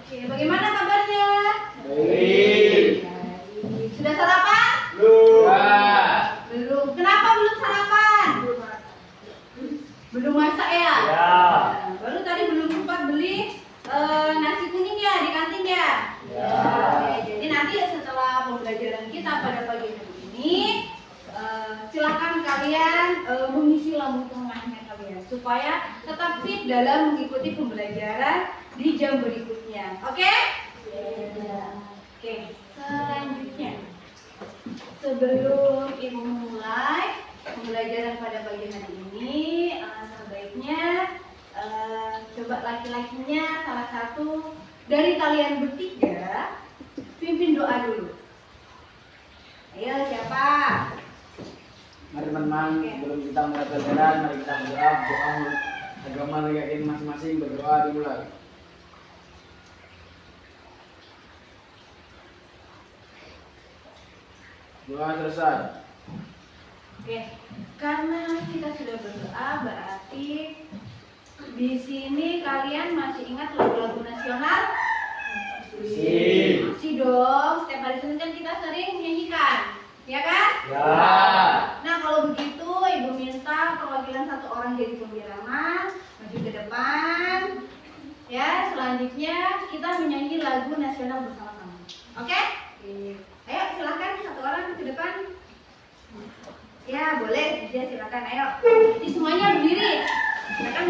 Oke, bagaimana kabarnya? Baik. Sudah sarapan? Belum. Belum. Kenapa belum sarapan? Belum masak ya? Ya. Nah, baru tadi belum sempat beli nasi kuning ya di kantin ya? Ya. Oke, jadi nanti setelah pembelajaran kita pada pagi hari ini, silakan kalian mengisi lampu tengahnya kalian supaya tetap fit dalam mengikuti pembelajaran di jam berikutnya. Oke? Oke, selanjutnya sebelum ibu memulai pembelajaran pada pagi hari ini, sebaiknya coba laki-lakinya salah satu dari kalian bertiga pimpin doa dulu. Ayo, siapa? Mari teman-teman, sebelum kita mulai pelajaran, mari kita berdoa. Doa agama yakin masing-masing, berdoa dimulai. Doa selesai. Oke, karena kita sudah berdoa berarti di sini kalian masih ingat lagu-lagu nasional? Masih dong. Setiap hari Senin kan kita sering menyanyikan, ya kan? Ya. Nah, kalau begitu ibu minta perwakilan satu orang jadi pembirama maju ke depan. Ya, selanjutnya kita menyanyi lagu nasional bersama-sama. Oke? Ayo, silakan satu orang ke depan. Ya, boleh. Ya, silakan. Ayo. Jadi semuanya berdiri. Silakan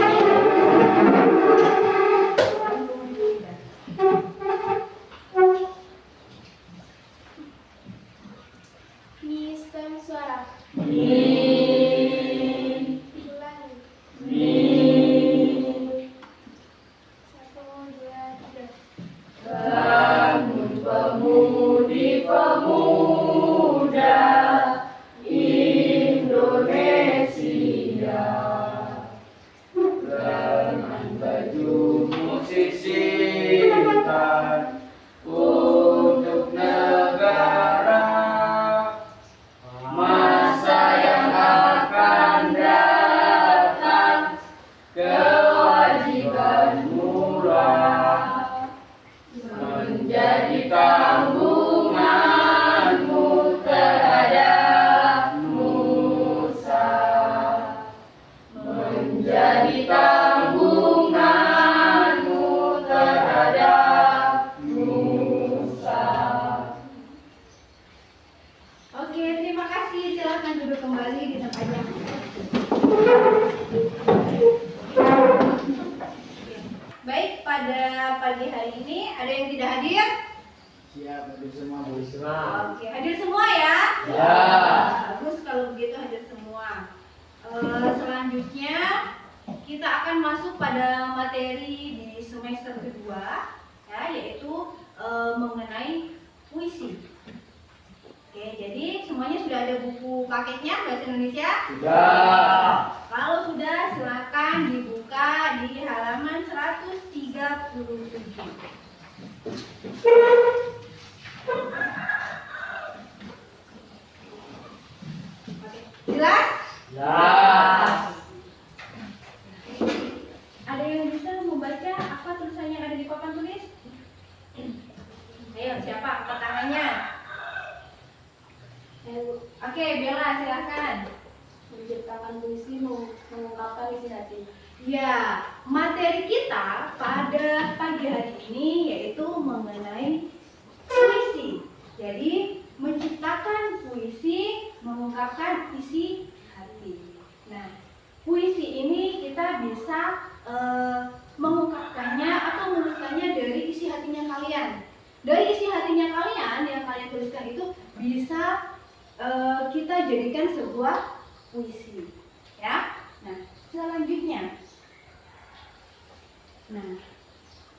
Sistem suara. Min. Ulangi. Min. 1, 2, 3. Bangun pemudi-pemuda Indonesia dengan bajumu sisihkan untuk negara. Masa yang akan datang kewajibanmu lah menjadi tanggunganmu terhadap Nusa, menjadi tanggunganmu terhadap Nusa. Oke, terima kasih. Silakan duduk kembali di tempatnya. Baik, pada pagi hari ini ada yang tidak hadir? Siap, hadir semua, Bu Isra. Oke, hadir semua ya? Ya. Bagus kalau begitu hadir semua. Selanjutnya kita akan masuk pada materi di semester kedua, ya, yaitu mengenai puisi. Oke, jadi semuanya sudah ada buku paketnya bahasa Indonesia? Sudah. Kalau sudah, silakan dibuka di halaman 137. Oke, jelas? Jelas. Ada yang bisa membaca apa tulisan yang ada di papan tulis? Ayo, siapa? Angkat tangannya. Oke, Bella, silakan. Menciptakan puisi mengungkapkan isi hati. Ya, materi kita pada pagi hari ini yaitu mengenai puisi. Jadi, menciptakan puisi, mengungkapkan isi hati. Nah, puisi ini kita bisa mengungkapkannya atau menuliskannya dari isi hatinya kalian. Dari isi hatinya kalian yang kalian tuliskan itu bisa kita jadikan sebuah puisi, ya. Nah, selanjutnya,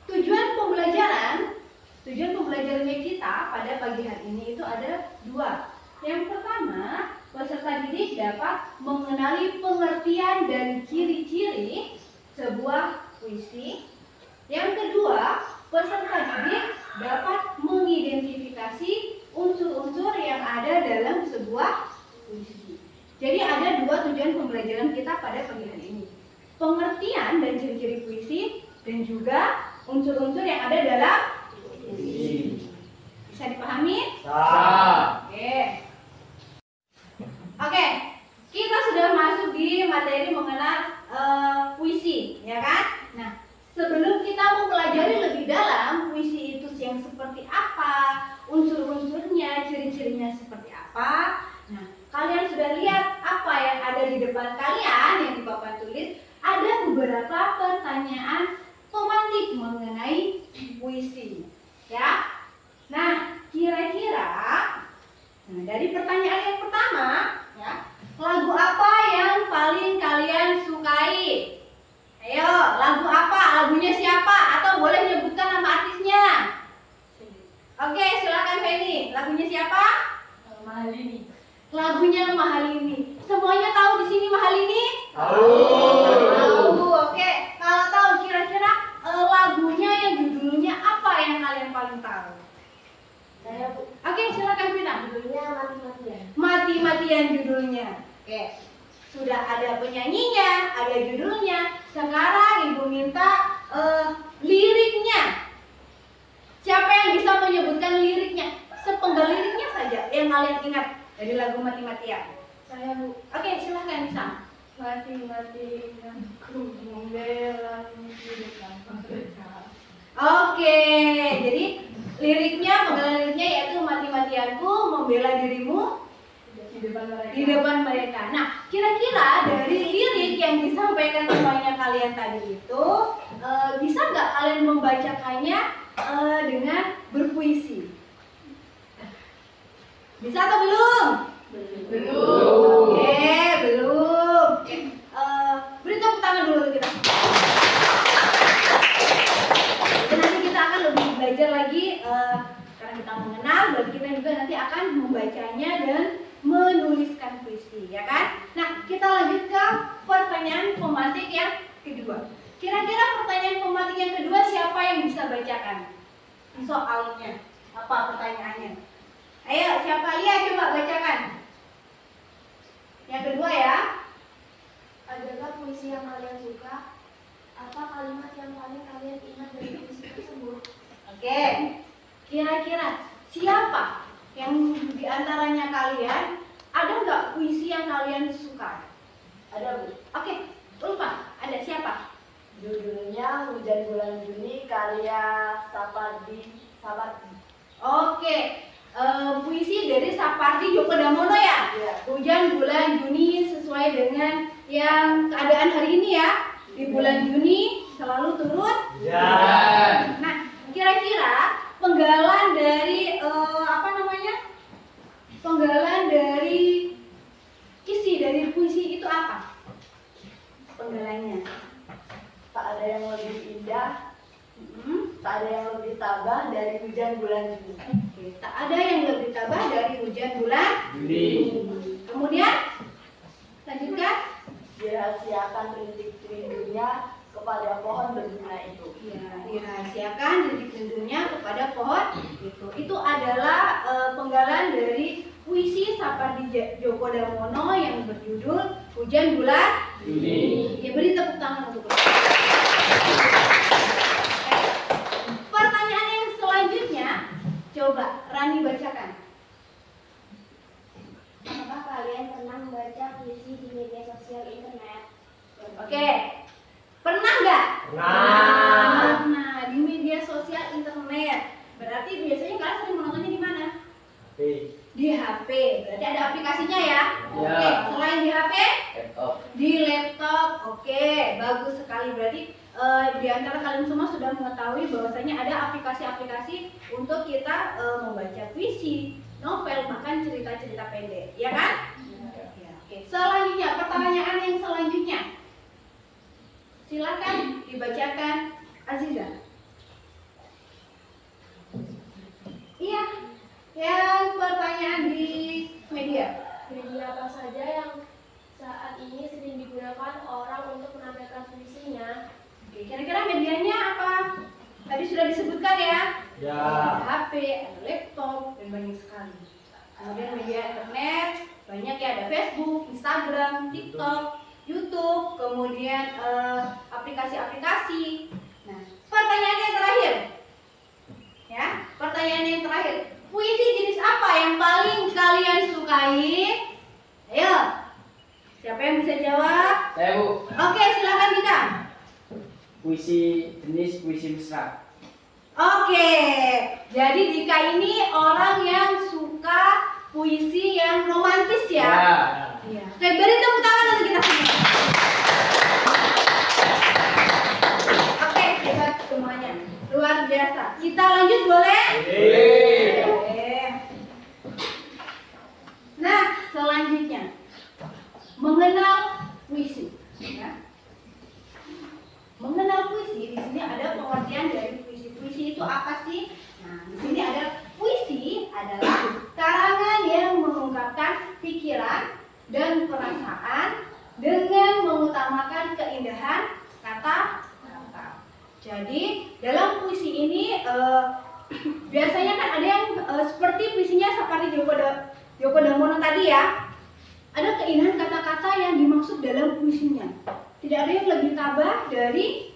tujuan pembelajarannya kita pada pagi hari ini itu ada dua. Yang pertama, peserta didik dapat mengenali pengertian dan ciri-ciri sebuah puisi. Yang kedua, peserta didik dapat mengidentifikasi unsur-unsur yang ada dalam sebuah puisi. Jadi ada dua tujuan pembelajaran kita pada pagi hari ini. Pengertian dan ciri-ciri puisi dan juga unsur-unsur yang ada dalam puisi. bisa dipahami? Sa. Oke, kita sudah masuk di materi mengenal puisi, ya kan? Nah, sebelum kita mempelajari lebih dalam puisi itu yang seperti apa, unsur-unsurnya, ciri-cirinya seperti apa. Nah, kalian sudah lihat apa yang ada di depan kalian yang di papan tulis. Ada beberapa pertanyaan pemantik mengenai puisi, ya. Nah, kira-kira dari pertanyaan yang pertama, ya, lagu apa yang paling kalian sukai? Ayo, lagu apa? Lagunya siapa? Atau boleh menyebutkan nama artisnya? Oke, silakan Feni. Lagunya siapa? Mahalini. Lagunya Mahalini. Semuanya tahu di sini Mahalini? Tahu. Tahu. Oke, kalau tahu kira-kira lagunya yang judulnya apa yang kalian paling tahu? Saya Bu. Oke, silakan Vina. Judulnya Mati-Matian. Mati-matian judulnya. Oke. Sudah ada penyanyinya, ada judulnya. Sekarang Ibu minta liriknya. Siapa yang bisa menyebutkan liriknya? Sepenggal liriknya saja yang kalian ingat dari lagu Mati-Matian. Saya Bu. Oke, silahkan bisa. Mati-matian ku membela hidup tanpa berkah. Oke, jadi liriknya, penggalan liriknya yaitu mati-matianku membela dirimu Di depan mereka. di depan mereka. Nah, kira-kira dari lirik yang disampaikan semuanya kalian tadi itu, bisa nggak kalian membacakannya dengan berpuisi? Bisa atau belum? Belum. Oke, belum. Oke, beri tepuk tangan dulu kita. Jadi nanti kita akan lebih belajar lagi karena kita mengenal, berarti kita juga nanti akan membacanya dan menuliskan puisi, ya kan? Nah, kita lanjut ke pertanyaan pemantik yang kedua. Kira-kira pertanyaan pemantik yang kedua siapa yang bisa bacakan soalnya? Apa pertanyaannya? Ayo, siapa? Iya, coba bacakan. Yang kedua ya. Adakah puisi yang kalian suka? Apa kalimat yang paling kalian ingat dari puisi tersebut? Oke. Kira-kira siapa yang di antaranya kalian ada nggak puisi yang kalian suka? Ada Bu, Oke, lupa. Ada siapa? judulnya Hujan Bulan Juni karya Sapardi. Oke, puisi dari Sapardi Djoko Damono ya. Iya. Hujan bulan Juni sesuai dengan yang keadaan hari ini ya. Di bulan Juni selalu turun. Ya. Nah, kira-kira penggalan dari penggalan dari isi dari puisi itu apa? Penggalannya. Tak ada yang lebih indah, Hmm. tak ada yang lebih tabah dari Hujan Bulan Juni. Oke, tak ada yang lebih tabah dari hujan bulan. Juni. Kemudian lanjutkan. Dirahasiakan rintik rindunya kepada pohon berbunga itu. Ya, dirahasiakan rintik rindunya kepada pohon itu. Itu adalah penggalan dari puisi Sapardi Djoko Damono yang berjudul Hujan Bulan Juni. Ya, beri tepuk tangan untuk itu. Pertanyaan yang selanjutnya, coba Rani bacakan. Apakah kalian pernah membaca puisi di media sosial internet? Oke, pernah nggak? Pernah. Nah, di media sosial internet. Berarti biasanya kalian sering menontonnya di mana? Di HP. Berarti ada aplikasinya ya? Ya. Oke, selain di HP? Laptop. Di laptop. Oke, bagus sekali. Berarti di antara kalian semua sudah mengetahui bahwasanya ada aplikasi-aplikasi untuk kita membaca puisi, novel, bahkan cerita-cerita pendek, ya kan? Ya. Oke. Selanjutnya, pertanyaan yang selanjutnya. Silakan dibacakan Aziza. Iya, yang pertanyaan di media. Media apa saja yang saat ini sering digunakan orang untuk menampilkan puisinya? Oke, kira-kira medianya apa? Tadi sudah disebutkan ya. Ya. Ada HP, ada laptop, dan banyak sekali. Kemudian media internet, banyak ya, ada Facebook, Instagram, TikTok, YouTube, kemudian aplikasi-aplikasi. Nah, pertanyaan yang terakhir. Ya, pertanyaan yang terakhir. Puisi jenis apa yang paling kalian sukai? Ayo. Siapa yang bisa jawab? Saya, Bu. Oke, silakan kita. Puisi jenis puisi mesra. Oke, jadi Dika ini orang yang suka puisi yang romantis ya. Iya. Oke, beri tepuk tangan untuk kita semua. Oke, hebat semuanya. Luar biasa. Kita lanjut boleh? Oke. Nah, selanjutnya mengenal puisi. Ya. Mengenal puisi, di sini ada pengertian dari puisi. Puisi itu apa sih? Nah, di sini ada puisi adalah karangan yang mengungkapkan pikiran dan perasaan dengan mengutamakan keindahan kata-kata. Jadi dalam puisi ini biasanya kan ada yang seperti puisinya seperti Djoko Damono tadi ya. Ada keindahan kata-kata yang dimaksud dalam puisinya. Tidak ada yang lebih tabah dari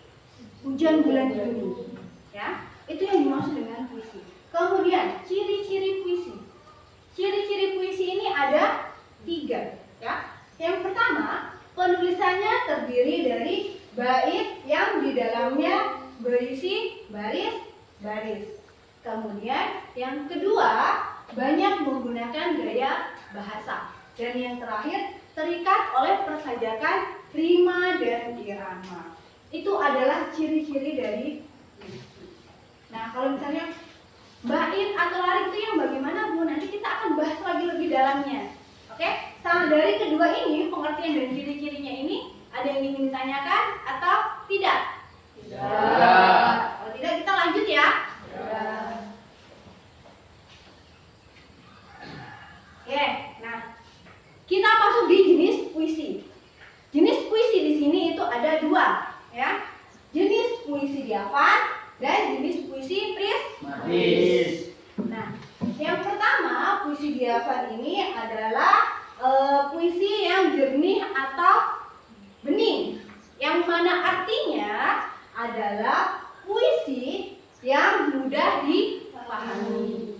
hujan bulan Juni. Ya, itu yang dimaksud dengan puisi. Kemudian ciri-ciri puisi. Ciri-ciri puisi ini ada 3. Ya. Yang pertama, penulisannya terdiri dari bait yang di dalamnya berisi baris-baris. Kemudian yang kedua, banyak menggunakan gaya bahasa. Dan yang terakhir, terikat oleh persajakan rima dan irama. Itu adalah ciri-ciri dari puisi. Nah, kalau misalnya bait atau larik itu yang bagaimana, Bu? Nanti kita akan bahas lagi lebih dalamnya. Oke? Sama dari kedua ini, pengertian dan ciri-cirinya ini, ada yang ingin ditanyakan atau tidak? Tidak. Kalau tidak, kita lanjut ya. Oke, nah kita masuk di jenis puisi. Jenis puisi di sini itu ada 2, ya. Jenis puisi diafan dan jenis puisi prismatis. Nah, yang pertama puisi diafan ini adalah puisi yang jernih atau bening, yang mana artinya adalah puisi yang mudah dipahami.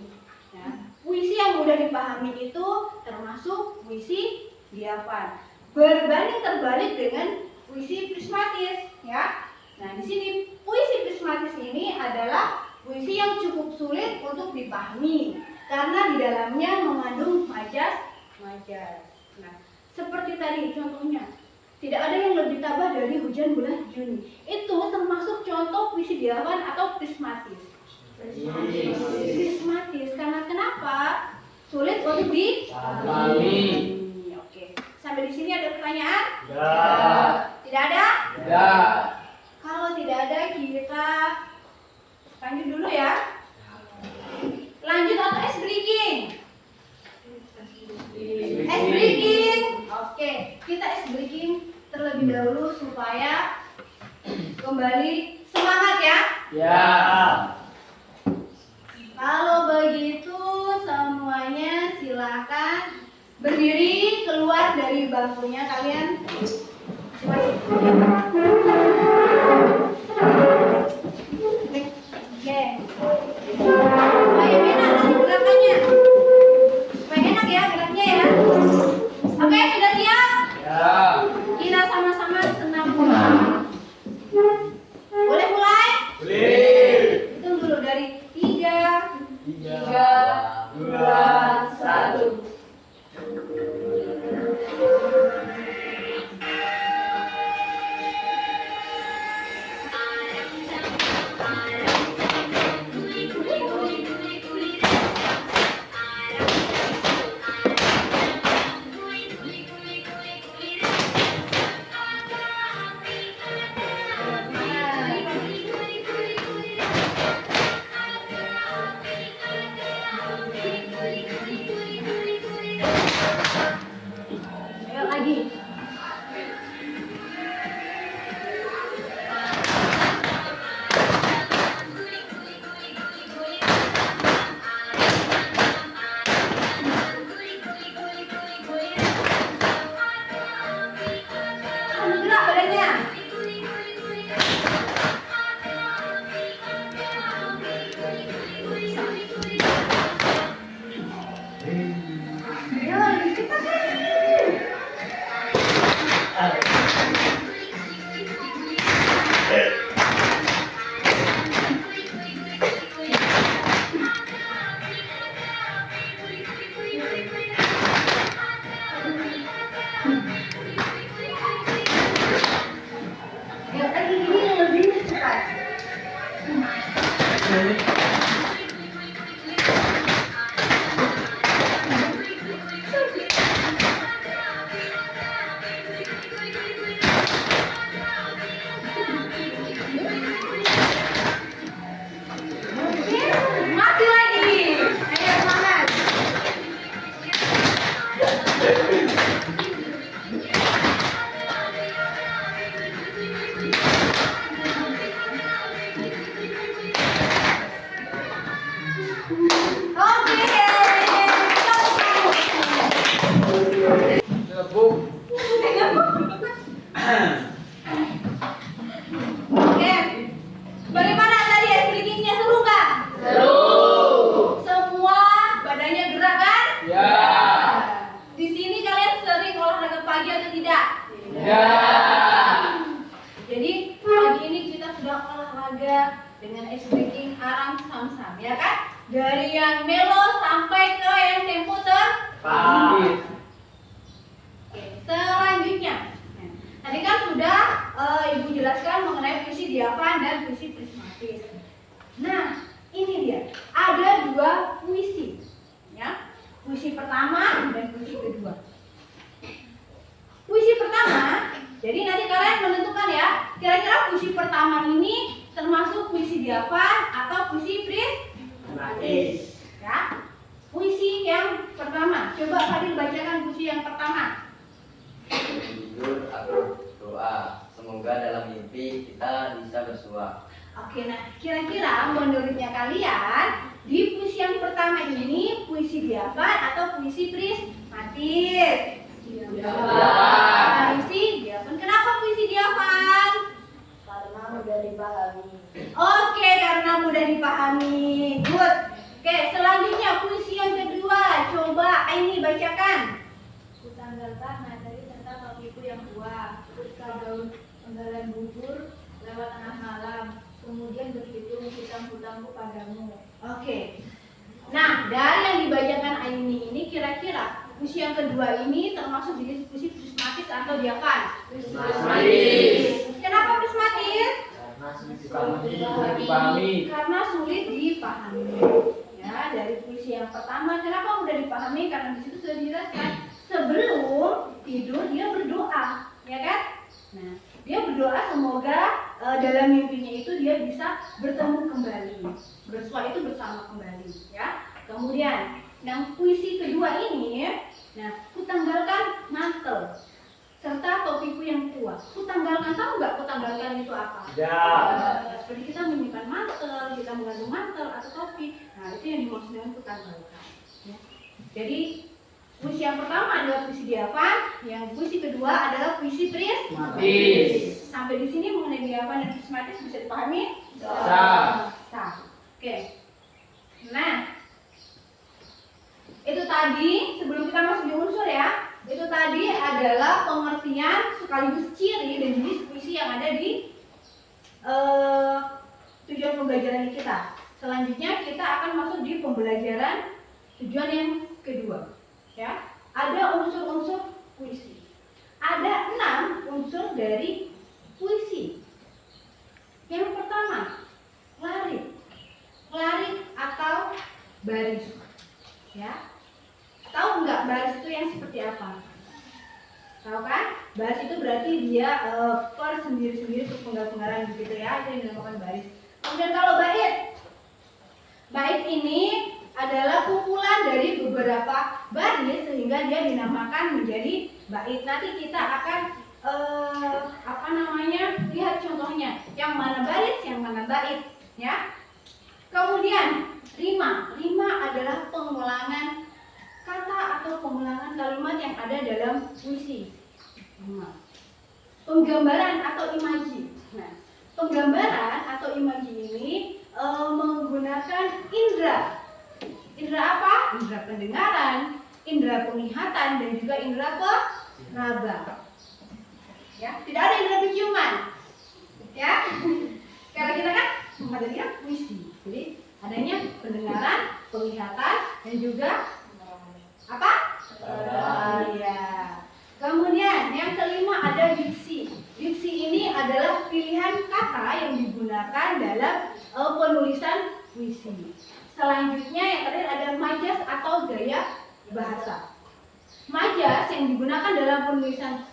Puisi yang mudah dipahami itu termasuk puisi diafan. Berbanding terbalik dengan puisi prismatis, ya. Nah, di sini puisi prismatis ini adalah puisi yang cukup sulit untuk dipahami karena di dalamnya mengandung majaz. Nah, seperti tadi contohnya, tidak ada yang lebih tabah dari hujan bulan Juni. Itu termasuk contoh puisi diafan atau prismatis. Prismatis karena kenapa? Sulit untuk dipahami. Oke. Sampai di sini ada pertanyaan? Tidak ada? Tidak. Kalau tidak ada, kita lanjut dulu ya. Lanjut atau ice breaking? Ice breaking. Oke, kita ice breaking terlebih dahulu supaya kembali semangat ya. Ya. Kalau begitu semuanya silakan berdiri keluar dari bangkunya kalian. Oke. Supaya enak nanti gerakannya. Supaya enak ya geraknya ya. Oke, sudah siap? Ya. Kita sama-sama senam mulai. Boleh mulai? Boleh. Hitung dulu dari 3, 2, 1. Ayo lagi. Oke. Lebuk. Oke. Bagaimana tadi ice breakingnya, seru nggak? Seru. Semua badannya gerak kan? Ya. Di sini kalian sering olahraga pagi atau tidak? Ya. Jadi pagi ini kita sudah olahraga dengan ice breaking arang sam-sam, ya kan? Dari yang melo sampai ke yang tempo tertinggi. Oke, selanjutnya. Tadi kan sudah Ibu jelaskan mengenai puisi diafan dan puisi prismatis. Nah, ini dia. Ada dua puisi, ya. Puisi pertama dan puisi kedua. Puisi pertama, jadi nanti kalian menentukan ya, kira-kira puisi pertama ini termasuk puisi diafan atau puisi prismatis. Ya. Puisi yang pertama. Coba Fadil bacakan puisi yang pertama. Tidur atau doa, semoga dalam mimpi kita bisa bersua. Oke, nah kira-kira menurutnya kalian di puisi yang pertama ini puisi diafan atau puisi prismatis? Diafan. Puisi diafan. Kenapa puisi diafan? Karena mudah dipahami. Oke, karena mudah dipahami. Good. Oke, selanjutnya puisi yang kedua. Coba Aini bacakan. Kutanggalkan materi serta topiku yang tua, ketika daun penggalan gugur lewat tengah malam, kemudian berhitung hutang-hutangku padamu. Oke. Nah, dari yang dibacakan Aini ini kira-kira puisi yang kedua ini termasuk jenis puisi prismatis atau diafan? Prismatis. Kenapa prismatis? Dipahami. Karena sulit dipahami. Ya, dari puisi yang pertama kenapa mudah dipahami? Karena di situ sudah dijelaskan sebelum tidur dia berdoa, ya kan? Nah, dia berdoa semoga dalam mimpinya itu dia bisa bertemu kembali, bersua itu bersama kembali, ya. Kemudian yang puisi kedua ini, nah, kutanggalkan mantel serta topiku yang tua. Kutanggalkan, tahu nggak kutanggalkan itu apa? Ya. Seperti kita menyimpan mantel, kita menggantung mantel atau topi. Nah, itu yang dimaksud dengan kutanggalkan. Ya. Jadi puisi yang pertama adalah puisi diafan, yang puisi kedua adalah puisi prismatis. Sampai di sini mengenai diafan dan prismatis bisa dipahami? Bisa. Oke. Nah, itu tadi sebelum kita masuk di unsur ya. Itu tadi adalah pengertian sekaligus ciri dan jenis puisi yang ada di tujuan pembelajaran kita. Selanjutnya kita akan masuk di pembelajaran tujuan yang kedua. Ya, ada unsur-unsur puisi. Ada 6 unsur dari puisi. Yang pertama, larik. Larik atau baris. Ya. Tahu nggak baris itu yang seperti apa? Tahu kan? Baris itu berarti dia per sendiri-sendiri untuk penggal-penggalan begitu ya. Itu yang dinamakan baris. Kemudian kalau bait. Bait ini adalah kumpulan dari beberapa baris sehingga dia dinamakan menjadi bait. Nanti kita akan lihat contohnya. Yang mana baris, yang mana bait, ya. Kemudian rima. Rima adalah pengulangan kata atau pengulangan kalimat yang ada dalam puisi. Penggambaran atau imaji. Nah, penggambaran atau imaji ini menggunakan indera. Indera apa? Indera pendengaran, indera penglihatan, dan juga indera peraba. Ya, tidak ada indera penciuman. Ya, karena kita kan materinya puisi. Jadi adanya pendengaran, penglihatan, dan juga apa? Iya. Kemudian yang kelima ada diksi. Diksi ini adalah pilihan kata yang digunakan dalam penulisan puisi. Selanjutnya yang terakhir ada majas atau gaya bahasa. Majas yang digunakan dalam penulisan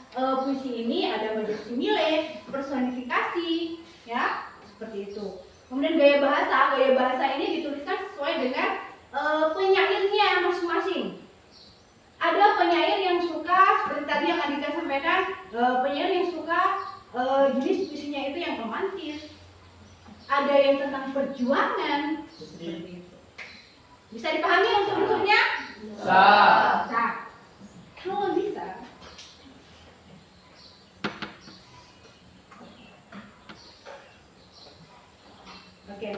puisi ini ada majas simile, personifikasi, ya seperti itu. Kemudian gaya bahasa ini dituliskan sesuai dengan penyairnya masing-masing. Ada penyair yang suka seperti tadi yang Andika sampaikan, penyair yang suka jenis puisinya itu yang romantis. Ada yang tentang perjuangan seperti itu. Bisa dipahami unsur-unsurnya? Bisa. Bisa. Kalau bisa, oke.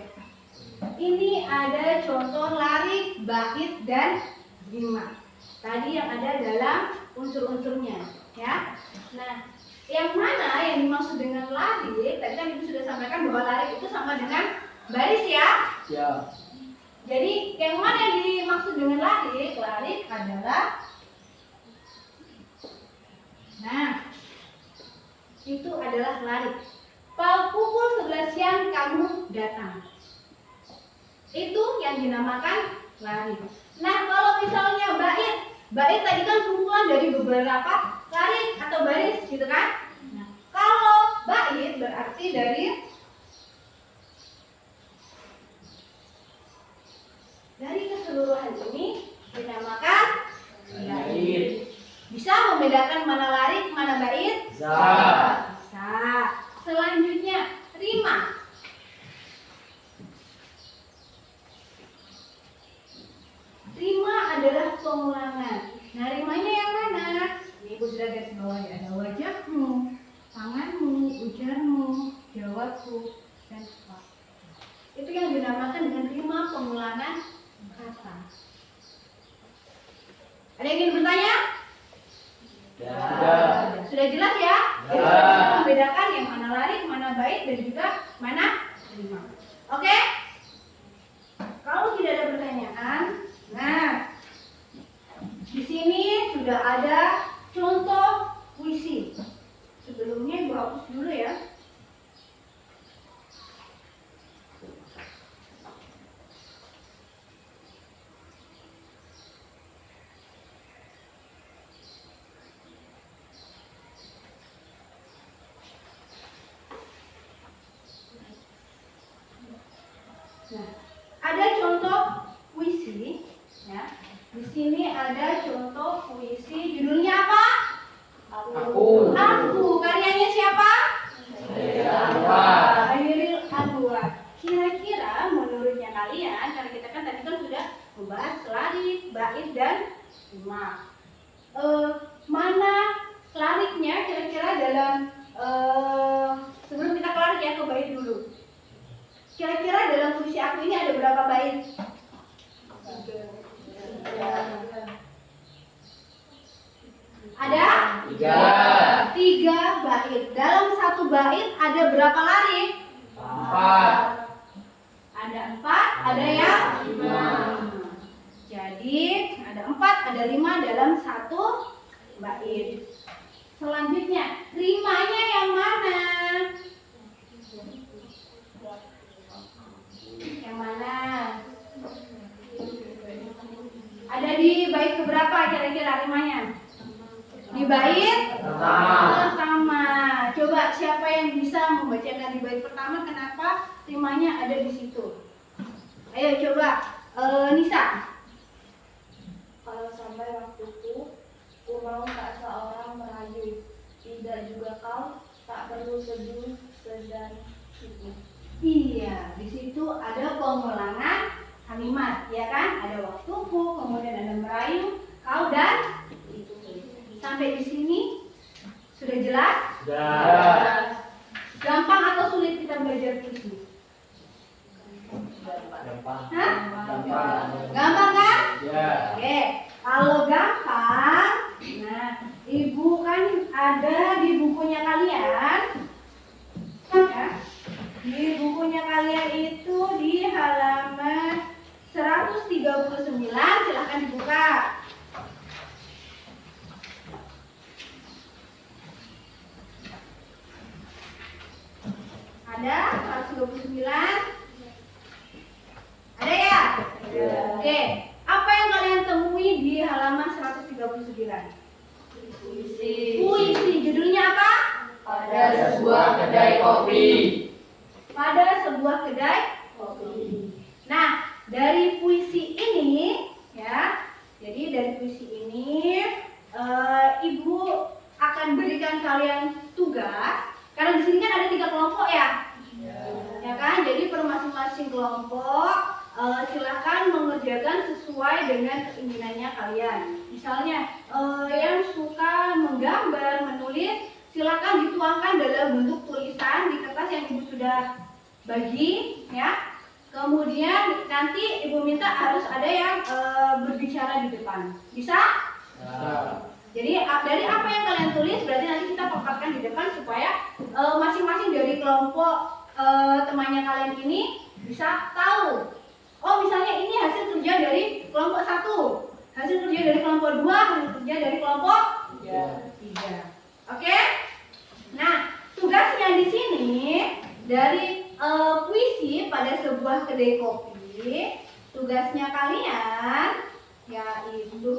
Ini ada contoh larik, bait, dan rima. Tadi yang ada dalam unsur-unsurnya, ya. Nah, yang mana yang dimaksud dengan larik? Tadi kan Ibu sudah sampaikan bahwa larik itu sama dengan baris, ya. Ya. Jadi yang mana yang dimaksud dengan larik? Larik adalah, nah, itu adalah larik. Pukul 11 siang kamu datang. Itu yang dinamakan larik. Nah, kalau misalnya bait tadi kan kumpulan dari beberapa larik atau baris, gitu kan? Nah, kalau bait berarti dari keseluruhan ini dinamakan bait. Bisa membedakan mana larik, mana bait? Bisa. Bisa. Selanjutnya, rima. Rima adalah pengulangan. Nah, rimanya yang mana? Ini Ibu sudah garis bawah ya. Ada wajahmu, tanganmu, ujarmu, jawabku, dan apa. Itu yang dinamakan dengan rima pengulangan kata. Ada yang ingin bertanya? Sudah jelas ya? Jadi kita membedakan yang mana larik, mana bait, dan juga mana rima. Oke? Kalau tidak ada pertanyaan, nah, di sini sudah ada contoh puisi. Sebelumnya Ibu hapus dulu ya. Nah, ada contoh puisi, ya. Di sini ada contoh puisi, judulnya apa? Aku. Karyanya siapa? Anwar. Hairil Anwar. Kira-kira menurutnya kalian, karena kita kan tadi kan sudah membahas larik, bait, dan rima. Mana lariknya kira-kira dalam sebelum kita ke larik ya, ke bait dulu. Kira-kira dalam puisi aku ini ada berapa bait? Ada? 3 bait. Dalam satu bait ada berapa larik? 4. Ada 4, ada yang 5. Jadi ada 4, ada 5 dalam satu bait. Selanjutnya, rimanya yang mana? Yang mana? Ada di bait keberapa kira-kira rimanya? Di bait pertama. Coba siapa yang bisa membacakan di bait pertama kenapa rimanya ada di situ? Ayo coba, Nisa. Kalau sampai waktuku, ku mau tak seorang merayu. Tidak juga kau, tak perlu seduh sedang itu. Iya, di situ ada pengulangan kalimat, ya kan? Ada waktuku, kemudian ada merayu, kau, dan itu. Sampai di sini sudah jelas? Sudah. Gampang atau sulit kita belajar puisi? Gampang. Hah? Gampang. Gampang kan? Ya. Oke, kalau gampang, nah Ibu kan ada di bukunya kalian, ya. Di bukunya kalian itu di halaman 139, silahkan dibuka. Ada 129? Ada ya? Oke, apa yang kalian temui di halaman 139? Puisi, judulnya apa? Pada sebuah kedai kopi. Pada sebuah kedai kopi. Nah, dari puisi ini, ya, jadi dari puisi ini, Ibu akan berikan kalian tugas. Karena di sini kan ada 3 kelompok ya, ya kan? Jadi per masing-masing kelompok silahkan silakan mengerjakan sesuai dengan keinginannya kalian. Misalnya yang suka menggambar, menulis, silakan dituangkan dalam bentuk tulisan di kertas yang ibu sudah bagi, ya. Kemudian nanti ibu minta harus ada yang berbicara di depan. Bisa? Jadi dari apa yang kalian tulis berarti nanti kita paparkan di depan supaya masing-masing dari kelompok temannya kalian ini bisa tahu. Oh, misalnya ini hasil kerja dari kelompok 1, hasil kerja dari kelompok 2, hasil kerja dari kelompok 3. Oke? Nah, tugasnya di sini dari puisi pada sebuah kedai kopi, tugasnya kalian yaitu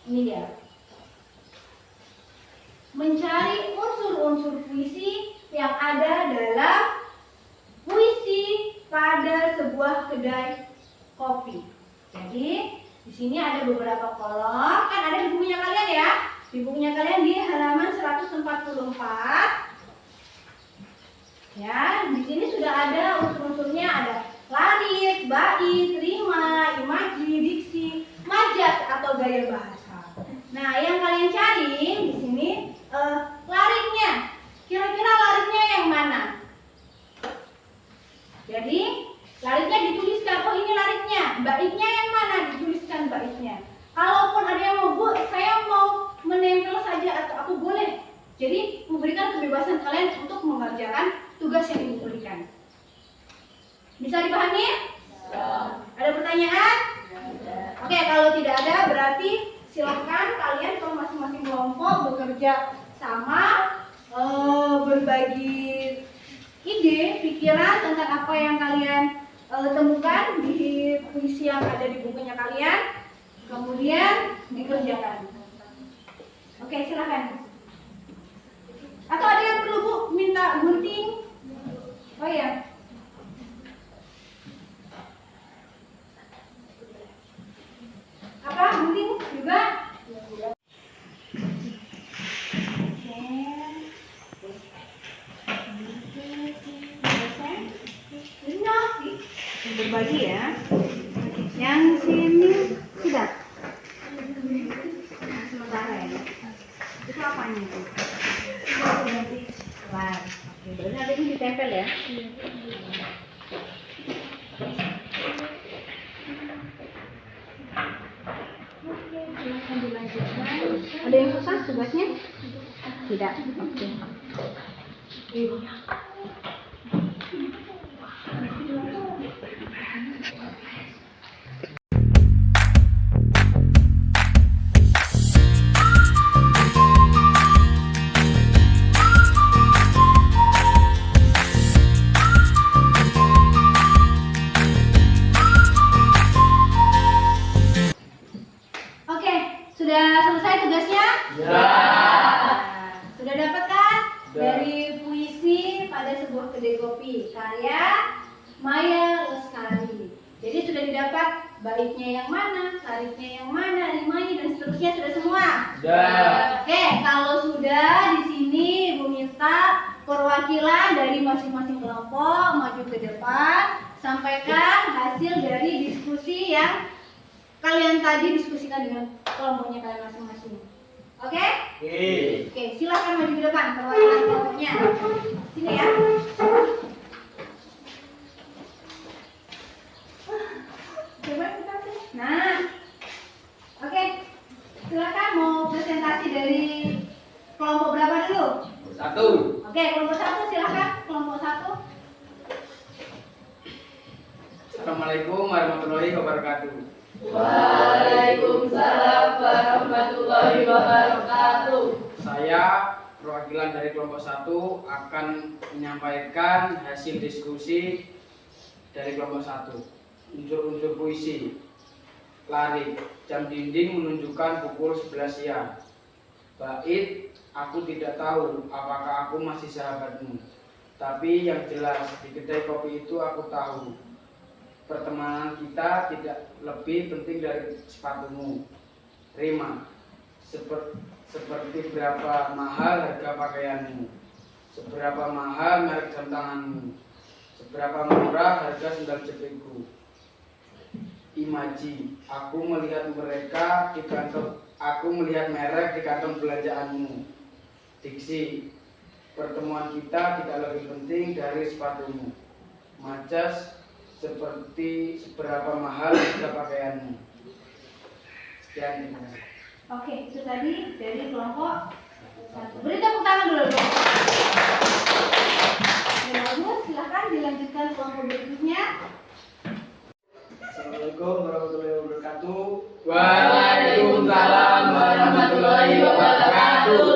ini dia, mencari unsur-unsur puisi yang ada dalam puisi pada sebuah kedai kopi. Jadi di sini ada beberapa kolom, kan ada di bukunya kalian ya. Di bukunya kalian di halaman 144. Ya, di sini sudah ada unsur-unsurnya, ada larik, bait, rima, imaji, diksi, majas atau gaya bahasa. Nah, yang kalian cari di sini lariknya. Kira-kira lariknya yang mana? Jadi, lariknya dituliskan, oh ini lariknya. Baitnya yang mana? Dituliskan baitnya. Kalaupun ada yang mau, Bu, saya mau menempel saja atau aku boleh. Jadi, memberikan kebebasan kalian untuk mengerjakan tugas yang diberikan. Bisa dipahami? Ya. Ada pertanyaan? Ya. Oke, kalau tidak ada berarti silakan kalian kalau masing-masing kelompok bekerja sama, berbagi ide, pikiran tentang apa yang kalian temukan di puisi yang ada di bukunya kalian, kemudian dikerjakan. Oke, silakan. Atau ada yang perlu, Bu, minta gunting? Oh ya. Apa? Gunting juga? Berbagi ya. Yang sini sudah. Sementara ya. Itu apanya itu? Kelar. Oke, berarti nanti ini ditempel ya. Silakan dilanjutkan. Ada yang susah tugasnya? Tidak. Oke. Sudah selesai tugasnya? Ya. Nah, sudah dapat kan? Dari puisi pada sebuah kedai kopi karya Maya Lestari. Jadi sudah didapat baitnya yang mana, lariknya yang mana, rimanya dan seterusnya sudah semua? Sudah. Oke, kalau sudah di sini Ibu minta perwakilan dari masing-masing kelompok maju ke depan, sampaikan hasil dari diskusi yang kalian tadi diskusikan dengan kelompoknya kalian masing-masing. Oke? Oke, silakan maju ke depan perwakilan kelompoknya. Sini ya. Coba kita sih. Nah. Oke. Silakan mau presentasi dari kelompok berapa dulu? 1. Oke, kelompok 1 silakan. Kelompok 1. Assalamualaikum warahmatullahi wabarakatuh. Waalaikumsalam warahmatullahi wabarakatuh. Saya perwakilan dari kelompok 1 akan menyampaikan hasil diskusi dari kelompok 1. Unsur-unsur puisi. Larik, jam dinding menunjukkan pukul 11 siang. Bait, aku tidak tahu apakah aku masih sahabatmu. Tapi yang jelas di kedai kopi itu aku tahu. Pertemanan kita tidak lebih penting dari sepatumu. Rima, seperti berapa mahal harga pakaianmu, seberapa mahal merek jam tanganmu. berapa murah harga sendal jepitku. Imaji, aku melihat merek di kantong belanjaanmu. Diksi, pertemuan kita tidak lebih penting dari sepatumu. Majas, seperti seberapa mahal harga pakaianmu. Sekian, terima kasih. Oke, itu tadi dari kelompok 1. Beri tepuk tangan dulu. Ya, bagus, silahkan dilanjutkan kelompok berikutnya. Assalamualaikum warahmatullahi wabarakatuh. Waalaikumsalam warahmatullahi wabarakatuh.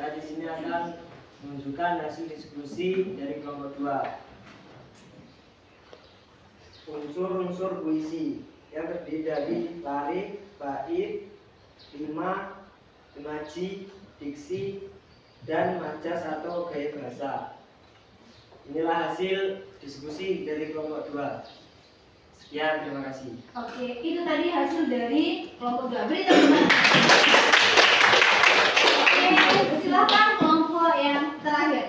Saya di sini akan menunjukkan hasil diskusi dari kelompok 2. Unsur-unsur puisi yang terdiri dari larik, bait, rima, imaji, diksi, dan majas atau gaya bahasa. Inilah hasil diskusi dari kelompok 2. Sekian, terima kasih. Oke, itu tadi hasil dari kelompok 2. Beri tepuk tangan. Oke, silakan kelompok yang terakhir.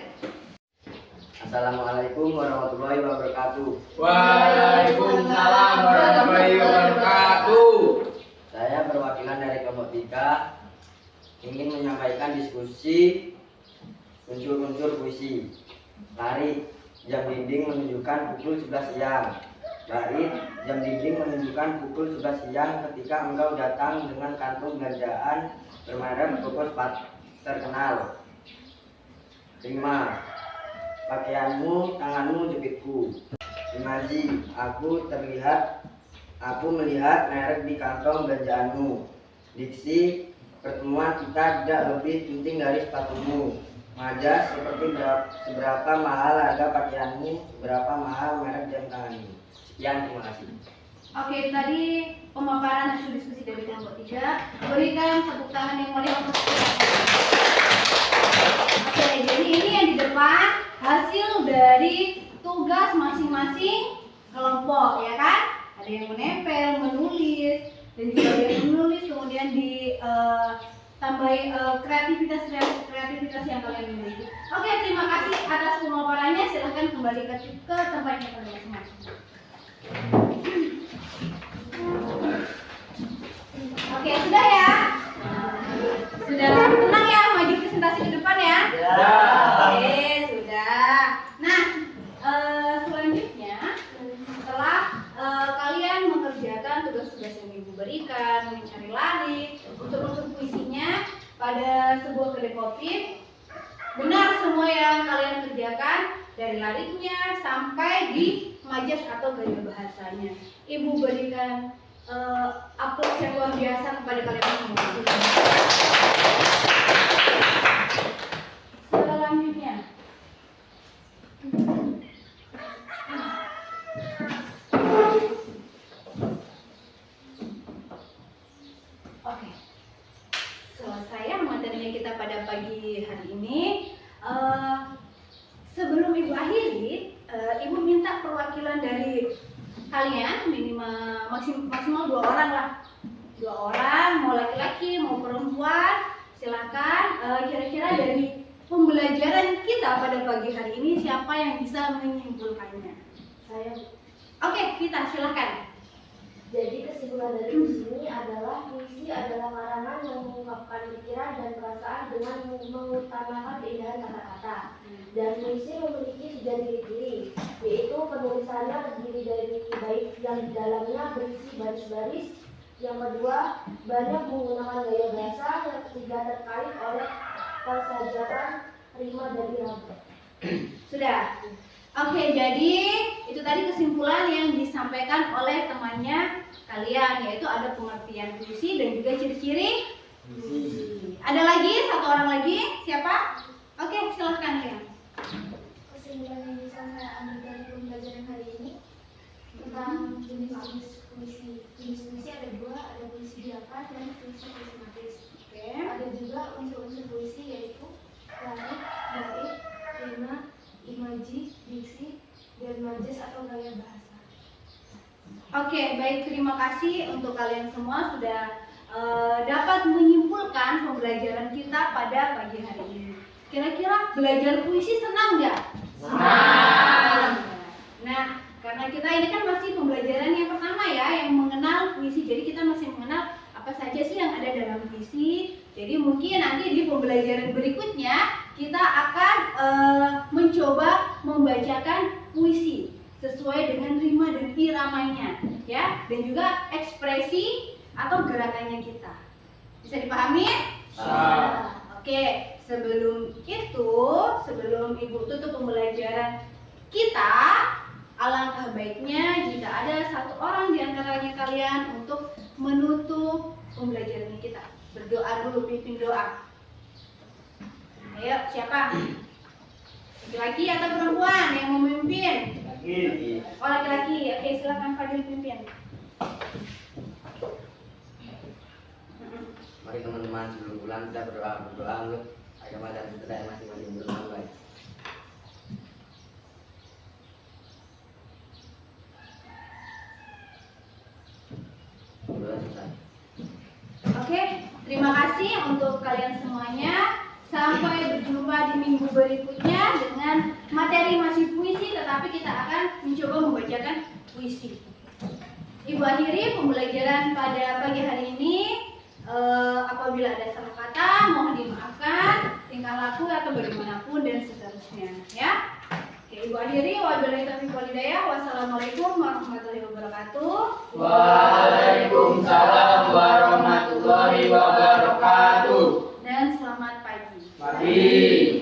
Assalamualaikum warahmatullahi wabarakatuh. Waalaikumsalam warahmatullahi wabarakatuh. Saya perwakilan dari kelompok 3 ingin menyampaikan diskusi unsur-unsur puisi. Larik, jam dinding menunjukkan pukul 11 siang. Bait, jam dinding menunjukkan pukul 11 siang ketika engkau datang dengan kantung belanjaan bermerek toko sepatu terkenal. Rima, pakaianmu, tanganmu, jepitku. Imaji, aku melihat merek di kantong belanjaanmu. Diksi, pertemuan kita tidak lebih penting dari sepatumu. Majas, seperti seberapa mahal harga pakaianmu, seberapa mahal merek jam tanganmu. Sekian, terima kasih. Oke, tadi pemaparan hasil diskusi dari kelompok 3. Berikan tepuk tangan yang meriah untuk Oke, jadi ini yang di depan hasil dari tugas masing-masing kelompok, ya kan? Ada yang menempel, menulis, dan juga ada yang menulis, kemudian ditambahi kreativitas yang kalian miliki. Oke, terima kasih atas pemaparannya. Silahkan kembali ke tempatnya masing-masing. Oke, sudah ya? Sudah tenang ya, maju presentasi ke depan ya? Ya. Oke, sudah. Nah, selanjutnya setelah kalian mengerjakan tugas-tugas yang ibu berikan, mencari larik, unsur-unsur puisinya pada sebuah kedai kopi, benar semua yang kalian kerjakan dari lariknya sampai di majas atau gaya bahasanya. Ibu berikan aplaus yang luar biasa kepada kalian semua. Selanjutnya, oke, selesai materinya kita pada pagi hari ini. Sebelum ibu akhiri, ibu minta perwakilan dari kalian maksimal 2 orang lah. 2 orang, mau laki-laki mau perempuan, silakan. Kira-kira dari pembelajaran kita pada pagi hari ini siapa yang bisa menyimpulkannya? Saya. Oke, kita silakan. Jadi kesimpulan dari sini adalah puisi adalah karangan yang mengungkapkan pikiran dan perasaan dengan mengutamakan keindahan kata-kata. Dan puisi memiliki 3 ciri-ciri, yaitu penulisannya terdiri dari bait yang di dalamnya berisi baris-baris. Yang kedua, banyak menggunakan gaya bahasa. Yang ketiga, terkait oleh persajakan rima dan irama. Sudah. Oke, jadi itu tadi kesimpulan yang disampaikan oleh temannya kalian, yaitu ada pengertian puisi dan juga ciri-ciri puisi. Ada lagi? 1 orang lagi? Siapa? Oke, silahkan ya. Kesimpulan yang bisa saya ambil dari pembelajaran hari ini tentang jenis-jenis puisi. Jenis puisi ada 2, ada puisi biaka dan puisi sistematis. Oke. Ada juga unsur-unsur puisi yaitu larik, bait, rima, imaji, diksi, dan majas atau gaya bahasa. Oke, baik, terima kasih untuk kalian semua sudah dapat menyimpulkan pembelajaran kita pada pagi hari ini. Kira-kira belajar puisi senang nggak? Senang. Nah, Karena kita ini kan masih pembelajaran yang pertama ya, yang mengenal puisi. Jadi kita masih mengenal apa saja sih yang ada dalam puisi. Jadi mungkin nanti di pembelajaran berikutnya kita akan mencoba membacakan puisi sesuai dengan rima dan iramanya, ya, dan juga ekspresi atau gerakannya kita. Bisa dipahami? Oke, sebelum itu, sebelum Ibu tutup pembelajaran kita, alangkah baiknya jika ada satu orang di antaranya kalian untuk menutup pembelajaran kita. Berdoa dulu, pimpin doa. Ayo, siapa? Laki-laki atau perempuan yang mau memimpin? Laki. Oh, laki-laki. Oke, silakan Fadil pimpin. Mari teman-teman sebelum pulang kita berdoa untuk agama dan budaya yang masing-masing berlangganan. Oke, terima kasih untuk kalian semuanya. Sampai berjumpa di minggu berikutnya dengan materi masih puisi, tetapi kita akan mencoba membacakan puisi. Ibu akhiri pembelajaran pada pagi hari ini. Apabila ada salah kata, mohon dimaafkan, tingkah laku atau bagaimanapun dan seterusnya, ya. Oke, Ibu akhiri. Wabillahi taufiq wal hidayah. Wassalamualaikum warahmatullahi wabarakatuh. Waalaikumsalam warahmatullahi wabarakatuh. Dan selamat pagi. Pagi.